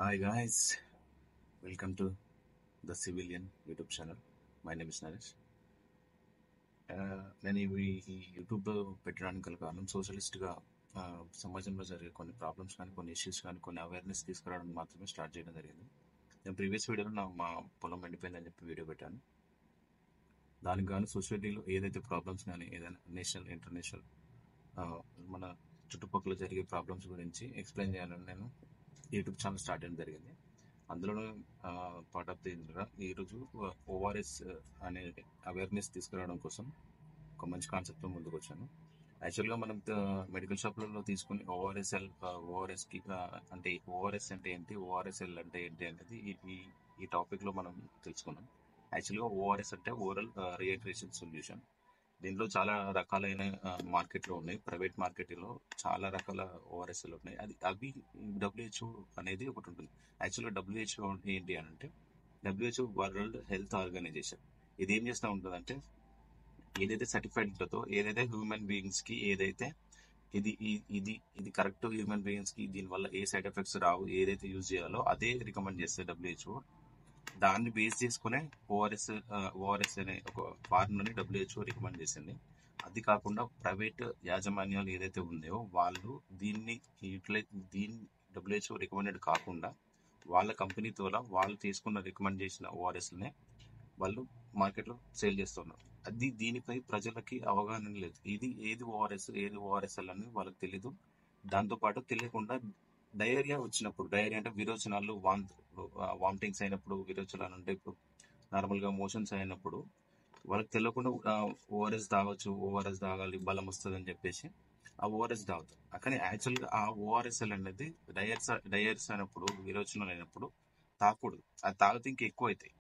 Hi guys, welcome to the Civilian YouTube channel. My name is Naresh. నేను ఈ YouTube పెట్టడానికి గల కారణం సోషలిస్ట్గా సమాజంలో జరిగే కొన్ని ప్రాబ్లమ్స్ కానీ కొన్ని ఇష్యూస్ కానీ కొన్ని అవేర్నెస్ తీసుకురావడానికి మాత్రమే స్టార్ట్ చేయడం జరిగింది. నేను ప్రీవియస్ వీడియోలో మా పొలం ఎండిపోయిందని చెప్పి వీడియో పెట్టాను. దానికి కానీ సొసైటీలో ఏదైతే ప్రాబ్లమ్స్ కానీ ఏదైనా నేషనల్ ఇంటర్నేషనల్ మన చుట్టుపక్కల జరిగే ప్రాబ్లమ్స్ గురించి ఎక్స్ప్లెయిన్ చేయాలని నేను యూట్యూబ్ ఛానల్ స్టార్ట్ చేయడం జరిగింది. అందులోనూ పార్ట్ ఆఫ్ ది ఈరోజు ఓఆర్ఎస్ అనే అవేర్నెస్ తీసుకురావడం కోసం ఒక మంచి కాన్సెప్ట్తో ముందుకు వచ్చాను. యాక్చువల్గా మనం మెడికల్ షాప్లలో తీసుకుని ఓఆర్ఎస్కి అంటే ఓఆర్ఎస్ అంటే ఏంటి, ఓఆర్ఎస్ఎల్ అంటే ఏంటి అనేది ఈ టాపిక్లో మనం తెలుసుకున్నాం. యాక్చువల్గా ఓఆర్ఎస్ అంటే ఓరల్ రీహైడ్రేషన్ సొల్యూషన్. దీంట్లో చాలా రకాలైన మార్కెట్లో ఉన్నాయి. ప్రైవేట్ మార్కెట్లో చాలా రకాల ఓఆర్ఎస్ఎల్ ఉన్నాయి. అవి డబ్ల్యూహెచ్ఓ అనేది ఒకటి ఉంటుంది. యాక్చువల్గా డబ్ల్యూహెచ్ఓ ఏంటి అని అంటే డబ్ల్యూహెచ్ఓ వరల్డ్ హెల్త్ ఆర్గనైజేషన్. ఇది ఏం చేస్తూ ఉంటుందంటే ఏదైతే సర్టిఫైడ్ ఉంటుందో, ఏదైతే హ్యూమన్ బీయింగ్స్కి ఏదైతే ఇది కరెక్ట్ హ్యూమన్ బీయింగ్స్కి దీనివల్ల ఏ సైడ్ ఎఫెక్ట్స్ రావు, ఏదైతే యూజ్ చేయాలో అదే రికమెండ్ చేస్తుంది డబ్ల్యూహెచ్ఓ. దాన్ని బేస్ చేసుకునే ఓఆర్ఎస్ అనే ఒక ఫార్ములాని డబ్ల్యూహెచ్ఓ రికమెండ్ చేసింది. అది కాకుండా ప్రైవేట్ యాజమాన్యాలు ఏదైతే ఉన్నాయో వాళ్ళు దీన్ని డబ్ల్యూహెచ్ఓ రికమెండెడ్ కాకుండా వాళ్ళ కంపెనీ ద్వారా వాళ్ళు తీసుకున్న రికమెండ్ చేసిన ఓఆర్ఎస్నే వాళ్ళు మార్కెట్లో సేల్ చేస్తున్నారు. దీనిపై ప్రజలకి అవగాహన లేదు. ఏది ఓఆర్ఎస్ఎల్ అని వాళ్ళకి తెలీదు. దాంతోపాటు తెలియకుండా డయేరియా వచ్చినప్పుడు, డయేరియా అంటే విరోచనాలు, వామిటింగ్స్ అయినప్పుడు, విరోచనాలు అంటే ఇప్పుడు నార్మల్గా మోషన్స్ అయినప్పుడు వాళ్ళకి తెలియకుండా ఓఆర్ఎస్ తాగాలి బలం వస్తుంది అని చెప్పేసి ఆ ఓఆర్ఎస్ తాగుతారు. కానీ యాక్చువల్గా ఆ ఓఆర్ఎస్ఎల్ అనేది డయర్స్ అయినప్పుడు, విరోచనాలు అయినప్పుడు తాగకూడదు. అది తాగితే ఇంకా ఎక్కువ అవుతాయి.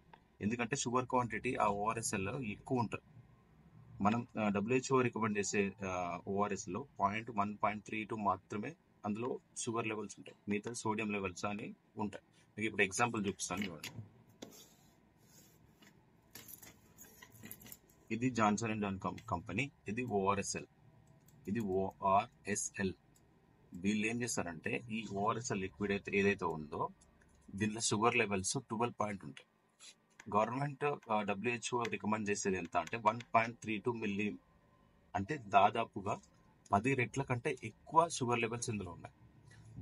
ఎందుకంటే షుగర్ క్వాంటిటీ ఆ ఓఆర్ఎస్ఎల్ ఎక్కువ ఉంటుంది. మనం డబ్ల్యూహెచ్ఓ రికమెండ్ చేసే ఓఆర్ఎస్లో 1.32 మాత్రమే అందులో షుగర్ లెవెల్స్ ఉంటాయి. మిగతా సోడియం లెవెల్స్ అని ఉంటాయి. మీకు ఇప్పుడు ఎగ్జాంపుల్ చూపిస్తాను చూడండి. ఇది జాన్సన్ అండ్ జాన్ కంపెనీ. ఇది ఓఆర్ఎస్ఎల్, ఇది ఓఆర్ఎస్ఎల్. వీళ్ళు ఏం చేస్తారంటే ఈ ఓఆర్ఎస్ఎల్ లిక్విడ్ ఏదైతే ఉందో దీనిలో షుగర్ లెవెల్స్ 12 ఉంటాయి. గవర్నమెంట్ డబ్ల్యూహెచ్ఓ రికమెండ్ చేసేది ఎంత అంటే 1.32 మిల్లీ, అంటే దాదాపుగా 10 రెట్ల కంటే ఎక్కువ షుగర్ లెవెల్స్ ఇందులో ఉన్నాయి.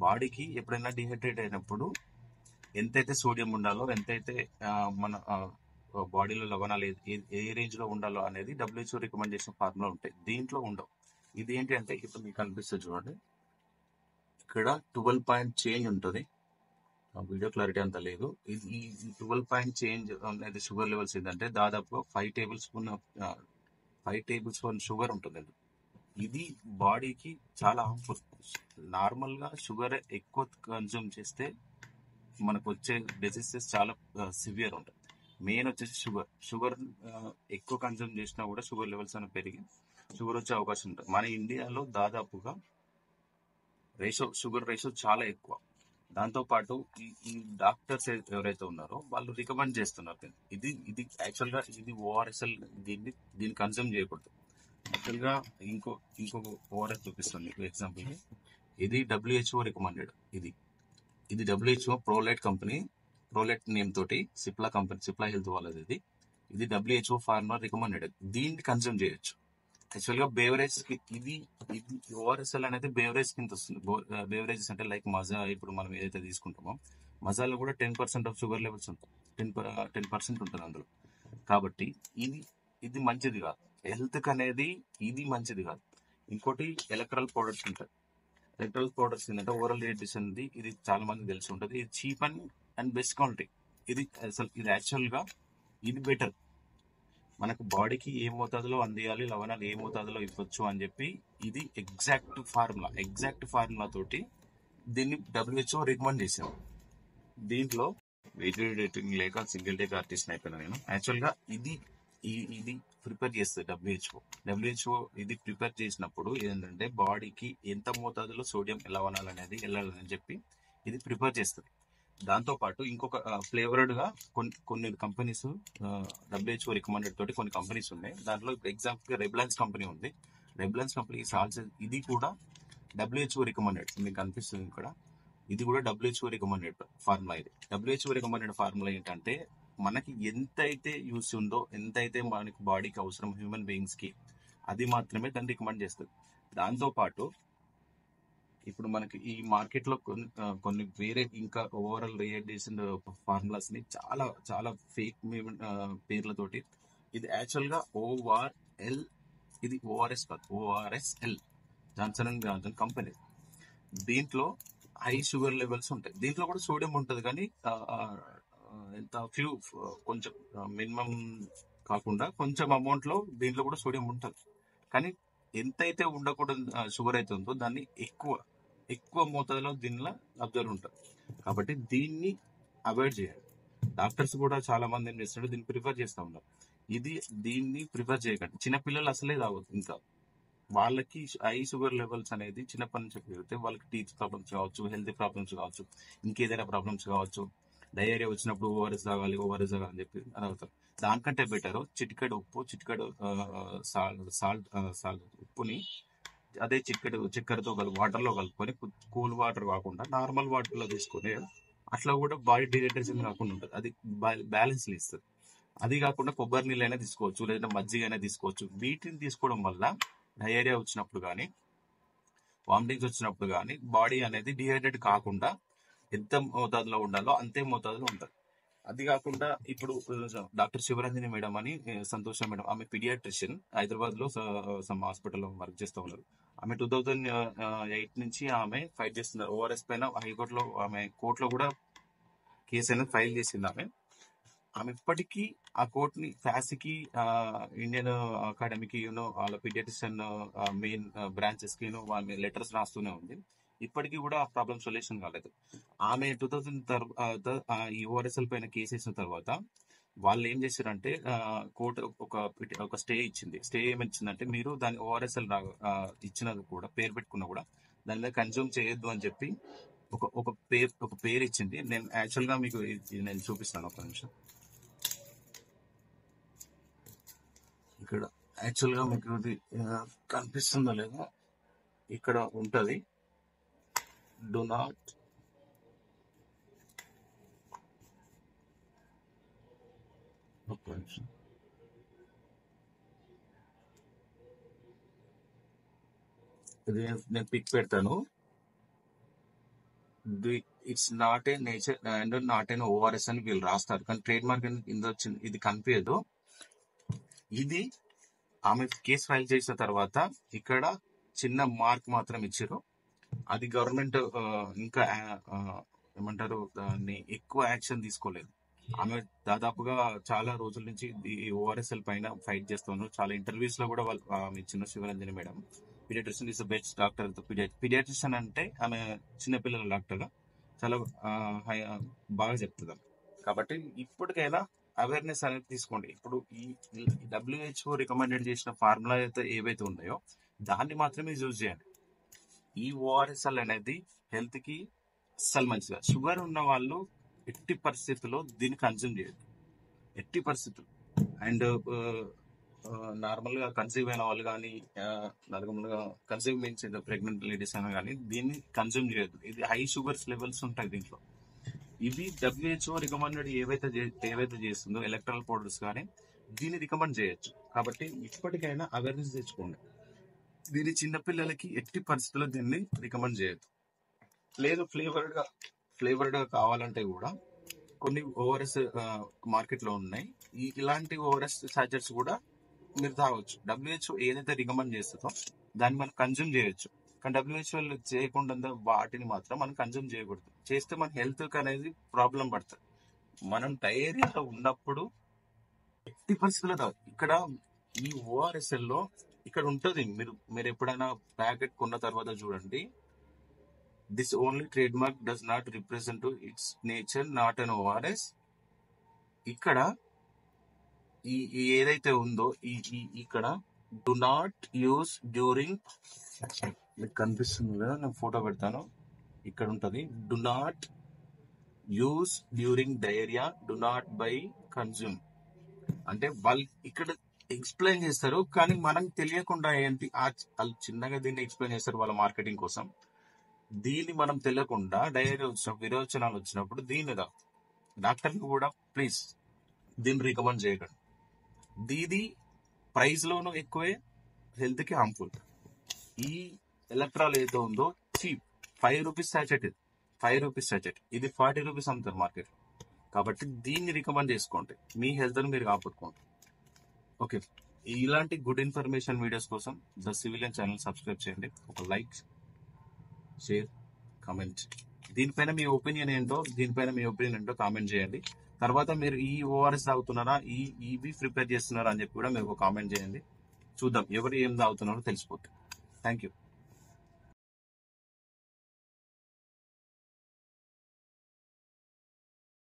బాడీకి ఎప్పుడైనా డిహైడ్రేట్ అయినప్పుడు ఎంతైతే సోడియం ఉండాలో, ఎంతైతే మన బాడీలో లవణాలు ఏ రేంజ్లో ఉండాలో అనేది డబ్ల్యూహెచ్ఓ రికమెండ్ చేసిన ఫార్ములా ఉంటాయి. దీంట్లో ఉండవు. ఇది ఏంటి అంటే ఇప్పుడు మీకు కనిపిస్తుంది చూడండి, ఇక్కడ 12 పాయింట్ చేంజ్ ఉంటుంది. వీడియో క్లారిటీ అంత లేదు. ఈ 12 పాయింట్ చేంజ్ అనేది షుగర్ లెవెల్స్ ఏంటంటే దాదాపు 5 టేబుల్ స్పూన్ షుగర్ ఉంటుంది. ఇది బాడీకి చాలా హార్మ్ఫుల్. నార్మల్గా షుగర్ ఎక్కువ కన్జ్యూమ్ చేస్తే మనకు వచ్చే డిసీజెస్ చాలా సివియర్ ఉంటుంది. మెయిన్ వచ్చేసి షుగర్ ఎక్కువ కన్జ్యూమ్ చేసినా కూడా షుగర్ లెవెల్స్ అనేవి పెరిగి షుగర్ వచ్చే అవకాశం ఉంటుంది. మన ఇండియాలో దాదాపుగా షుగర్ రేషియో చాలా ఎక్కువ. దాంతోపాటు ఈ డాక్టర్స్ ఎవరైతే ఉన్నారో వాళ్ళు రికమెండ్ చేస్తున్నారు ఇది యాక్చువల్గా ఇది ఓఆర్ఎస్ఎల్, దీన్ని కన్జ్యూమ్ చేయకూడదు. యాక్చువల్గా ఇంకొక ఓఆర్ఎస్ చూపిస్తుంది మీకు ఎగ్జాంపుల్. ఇది డబ్ల్యూహెచ్ఓ రికమెండెడ్. ఇది డబ్ల్యూహెచ్ఓ ప్రోలైట్ కంపెనీ, ప్రోలైట్ నేమ్ తోటి సిప్లా హెల్త్ వాళ్ళది. ఇది డబ్ల్యూహెచ్ఓ ఫార్మర్ రికమెండెడ్. దీన్ని కన్జ్యూమ్ చేయొచ్చు. యాక్చువల్గా బేవరేజ్ కి ఇది ఓఆర్ఎస్ఎల్ అనేది బేవరేజ్ కింద వస్తుంది. బేవరేజెస్ అంటే లైక్ మజా, ఇప్పుడు మనం ఏదైతే తీసుకుంటామో మజాలో కూడా 10% ఆఫ్ షుగర్ లెవెల్స్ ఉంటుంది. 10% ఉంటుంది అందులో. కాబట్టి ఇది మంచిది కాదు. హెల్త్ అనేది ఇది మంచిది కాదు. ఇంకోటి ఎలక్ట్రల్ పౌడర్స్ ఉంటాయి. ఎలక్ట్రల్ పౌడర్స్ ఏంటంటే ఓరల్ రీహైడ్రేషన్, ఇది చాలా మందికి తెలిసి ఉంటుంది. ఇది చీప్ అండ్ బెస్ట్ క్వాలిటీ. ఇది యాక్చువల్గా ఇది బెటర్. మనకు బాడీకి ఏ మోతాదులో అందియాలి, లవణాలు ఏ మోతాదులో ఇవ్వచ్చు అని చెప్పి ఇది ఎగ్జాక్ట్ ఫార్ములా తోటి దీన్ని డబ్ల్యూహెచ్ఓ రికమెండ్ చేశారు. దీంట్లో వెయిటెడ్ రేటింగ్ లేక సింగిల్ టేక్ ఆర్టిస్ట్ అయిపోయినా నేను. యాక్చువల్గా ఇది ప్రిపేర్ చేస్తుంది డబ్ల్యూహెచ్ఓ. ఇది ప్రిపేర్ చేసినప్పుడు ఏంటంటే బాడీకి ఎంత మోతాదులో సోడియం లవణాలు అనేది వెళ్ళాలని చెప్పి ఇది ప్రిపేర్ చేస్తుంది. దాంతోపాటు ఇంకొక ఫ్లేవర్డ్ గా కొన్ని కంపెనీస్ డబ్ల్యూహెచ్ఓ రికమెండెడ్ తోటి కొన్ని కంపెనీస్ ఉన్నాయి. దాంట్లో ఎగ్జాంపుల్ రెబ్లాన్స్ కంపెనీ ఉంది. రెబ్లాన్స్ కంపెనీ సాల్స్ ఇది కూడా డబ్ల్యూహెచ్ఓ రికమెండెడ్. మీకు కనిపిస్తుంది ఇక్కడ ఇది కూడా డబ్ల్యూహెచ్ఓ రికమెండెడ్ ఫార్ములా. ఇది డబ్ల్యూహెచ్ఓ రికమెండెడ్ ఫార్ములా ఏంటంటే మనకి ఎంతైతే యూస్ ఉందో, ఎంతైతే మనకి బాడీకి అవసరం హ్యూమన్ బీయింగ్స్ కి, అది మాత్రమే దాన్ని రికమెండ్ చేస్తుంది. దాంతో పాటు ఇప్పుడు మనకి ఈ మార్కెట్ లో కొన్ని వేరే ఇంకా ఓవరాల్ రియేట్ చేసిన ఫార్ములాస్ ని చాలా చాలా ఫేక్ పేర్లతోటి, ఇది యాక్చువల్ గా ORL, ఇది ORS కాదు, ORSL, Johnson and Johnson company. దీంట్లో హై షుగర్ లెవెల్స్ ఉంటాయి. దీంట్లో కూడా సోడియం ఉంటుంది, కానీ ఎంత ఫ్యూ, కొంచెం మినిమం కాకుండా కొంచెం అమౌంట్ లో దీంట్లో కూడా సోడియం ఉంటుంది. కానీ ఎంతైతే ఉండకూడదు షుగర్ అయితే ఉందో దాన్ని ఎక్కువ మోతాదులో దీనిలో అబ్జర్వ్ ఉంటుంది. కాబట్టి దీన్ని అవాయిడ్ చేయాలి. డాక్టర్స్ కూడా చాలా మంది ఏం చేస్తున్నారు, దీన్ని ప్రిఫర్ చేస్తూ ఉన్నారు. దీన్ని ప్రిఫర్ చేయకండి. చిన్నపిల్లలు అసలే తాగొద్దు. ఇంకా వాళ్ళకి హై షుగర్ లెవెల్స్ అనేది చిన్నప్పటి నుంచి పెరిగితే వాళ్ళకి టీత్ ప్రాబ్లమ్స్ కావచ్చు, హెల్త్ ప్రాబ్లమ్స్ కావచ్చు, ఇంకేదైనా ప్రాబ్లమ్స్ కావచ్చు. డయేరియా వచ్చినప్పుడు ఓఆర్ఎస్ తాగాలి అని చెప్పి అని అవుతారు. దానికంటే బెటర్ చిటికెడు ఉప్పు, చిటికెడు సాల్ట్ ఉప్పుని అదే చక్కెరతో వాటర్లో కలుపుకొని, కూల్ వాటర్ కాకుండా నార్మల్ వాటర్లో తీసుకొని, అట్లా కూడా బాడీ డిహైడ్రేషన్ కాకుండా ఉంటుంది. అది బ్యాలెన్స్ ఇస్తుంది. అది కాకుండా కొబ్బరి నీళ్ళైనా తీసుకోవచ్చు, లేదా మజ్జిగ అయినా తీసుకోవచ్చు. వీటిని తీసుకోవడం వల్ల డయేరియా వచ్చినప్పుడు కానీ, వామిటింగ్స్ వచ్చినప్పుడు కానీ బాడీ అనేది డిహైడ్రేట్ కాకుండా ఎంత మోతాదులో ఉండాలో అంతే మోతాదులో ఉంటుంది. అది కాకుండా ఇప్పుడు డాక్టర్ శివరంజని మేడం అని, సంతోష మేడం, ఆమె పీడియాట్రిషియన్, హైదరాబాద్ లో సమ్ హాస్పిటల్లో వర్క్ చేస్తూ ఉన్నారు. ఆమె 2008 నుంచి ఆమె ఫైట్ చేస్తున్నారు ఓఆర్ఎస్ పైన. హైకోర్టులో ఆమె కోర్టులో కూడా కేసు అనేది ఫైల్ చేసింది. ఆమె ఇప్పటికీ ఆ కోర్టుని ఫ్యాసికి, ఇండియన్ అకాడమీకి, వాళ్ళ పీడియాట్రిషియన్ మెయిన్ బ్రాంచెస్ కి ఆమె లెటర్స్ రాస్తూనే ఉంది. ఇప్పటికీ కూడా ఆ ప్రాబ్లం సొల్యూషన్ కాలేదు. ఆమె 2000 తర్వాత ఈ ఓఆర్ఎస్ఎల్ పైన కేసు వేసిన తర్వాత వాళ్ళు ఏం చేశారంటే, కోర్టు ఒక స్టే ఇచ్చింది. స్టే ఏమిచ్చిందంటే, మీరు దాని ఓఆర్ఎస్ఎల్ ఇచ్చినది కూడా, పేరు పెట్టుకున్నా కూడా దాని మీద కన్జ్యూమ్ చేయొద్దు అని చెప్పి ఒక పేరు ఇచ్చింది. నేను యాక్చువల్ గా మీకు నేను చూపిస్తాను, ఒక నిమిషం. ఇక్కడ యాక్చువల్ గా మీకు ఇది కనిపిస్తుందో లేదో, ఇక్కడ ఉంటది, డు నాట్ ఇది నేను పిక్ పెడతాను. It's not a nature and not an ORS అని వీళ్ళు రాస్తారు, కానీ ట్రేడ్ మార్క్ ఇది కనిపించదు. ఇది ఆమె కేసు ఫైల్ చేసిన తర్వాత ఇక్కడ చిన్న మార్క్ మాత్రం ఇచ్చారు. అది గవర్నమెంట్ ఇంకా ఏమంటారు, దాన్ని ఎక్కువ యాక్షన్ తీసుకోలేదు. ఆమె దాదాపుగా చాలా రోజుల నుంచి ఈ ఓఆర్ఎస్ఎల్ పైన ఫైట్ చేస్తున్నారు. చాలా ఇంటర్వ్యూస్ లో కూడా వాళ్ళు ఆమె ఇచ్చిన Shivaranjani madam, paediatrician is the best doctor. Paediatrician అంటే ఆమె చిన్నపిల్లల డాక్టర్, చాలా బాగా చెప్తుంది. కాబట్టి ఇప్పటికైనా అవేర్నెస్ అనేది తీసుకోండి. ఇప్పుడు ఈ WHO రికమెండెడ్ చేసిన ఫార్ములా అయితే ఏవైతే ఉన్నాయో దాన్ని మాత్రమే యూజ్ చేయండి. ఈ ఓఆర్ఎస్ఎల్ అనేది హెల్త్ కి అస్సలు మంచిగా. షుగర్ ఉన్న వాళ్ళు ఎట్టి పరిస్థితుల్లో దీన్ని కన్జ్యూమ్ చేయదు, ఎట్టి పరిస్థితులు. అండ్ నార్మల్ గా కన్సీవ్ అయిన వాళ్ళు కానీ, నార్మల్గా కన్సీవ్ మీన్స్ ప్రెగ్నెంట్ లేడీస్ అయినా కానీ దీన్ని కన్జ్యూమ్ చేయదు. ఇది హై షుగర్స్ లెవెల్స్ ఉంటాయి దీంట్లో. ఇవి WHO రికమెండెడ్ ఏవైతే చేస్తుందో ఎలక్ట్రల్ పౌడర్స్ కానీ దీన్ని రికమెండ్ చేయొచ్చు. కాబట్టి ఇప్పటికైనా అవేర్నెస్ తెచ్చుకోండి. దీన్ని చిన్నపిల్లలకి ఎట్టి పరిస్థితుల్లో దీన్ని రికమెండ్ చేయొద్దు. లేదు ఫ్లేవర్డ్ గా కావాలంటే కూడా కొన్ని ఓఆర్ఎస్ మార్కెట్ లో ఉన్నాయి. ఇలాంటి ఓఆర్ఎస్ సాచెట్స్ కూడా మీరు తాగొచ్చు. WHO ఏదైతే రికమెండ్ చేస్తుందో దాన్ని మనం కన్జ్యూమ్ చేయొచ్చు. కానీ WHO చేయకుండా వాటిని మాత్రం మనం కన్జ్యూమ్ చేయకూడదు. చేస్తే మన హెల్త్ అనేది ప్రాబ్లం పడుతుంది. మనం డయేరియాలో ఉన్నప్పుడు ఎట్టి పరిస్థితుల్లో తాగదు. ఇక్కడ ఈ ఓఆర్ఎస్ఎల్ లో ఇక్కడ ఉంటుంది, మీరు ఎప్పుడైనా ప్యాకెట్ కొన్న తర్వాత చూడండి, this only trade mark does not represent it's nature not an ORS. ఇక్కడ ఈ ఏదైతే ఉందో ఇక్కడ డు నాట్ యూస్ డ్యూరింగ్, మీకు కనిపిస్తుంది కదా, నేను ఫోటో పెడతాను, ఇక్కడ ఉంటది, do not use during diarrhoea, do not by, consume. అంటే వాళ్ళు ఇక్కడ ఎక్స్ప్లెయిన్ చేస్తారు, కానీ మనకు తెలియకుండా ఏంటి వాళ్ళు చిన్నగా దీన్ని ఎక్స్ప్లెయిన్ చేస్తారు వాళ్ళ మార్కెటింగ్ కోసం. దీన్ని మనం తెలియకుండా డైరీ వచ్చినప్పుడు విరోచనాలు వచ్చినప్పుడు దీన్ని డాక్టర్ని కూడా ప్లీజ్ దీన్ని రికమెండ్ చేయకండి. దీది ప్రైస్ లోను ఎక్కువే, హెల్త్ కి హార్మ్ఫుల్. ఈ ఎలక్ట్రాల్ ఏదో ఉందో చీప్, 5 రూపీస్ సాచెట్, ఇది 5 రూపీస్ సాచెట్, ఇది 40 రూపీస్ అమ్ముతారు మార్కెట్. కాబట్టి దీన్ని రికమెండ్ చేసుకోండి, మీ హెల్త్ ని మీరు కాపాడుకోండి. ఓకే, ఇలాంటి గుడ్ ఇన్ఫర్మేషన్ వీడియోస్ కోసం ద సివిలియన్ ఛానల్ సబ్స్క్రైబ్ చేయండి. ఒక లైక్, షేర్, కామెంట్. దీనిపైన మీ ఒపీనియన్ ఏంటో కామెంట్ చేయండి. తర్వాత మీరు ఈ ఓఆర్ఎస్ తాగుతున్నారా, ఇవి ప్రిపేర్ చేస్తున్నారా అని చెప్పి కూడా మీరు కామెంట్ చేయండి. చూద్దాం ఎవరు ఏం తాగుతున్నారో తెలిసిపోతుంది. Thank you.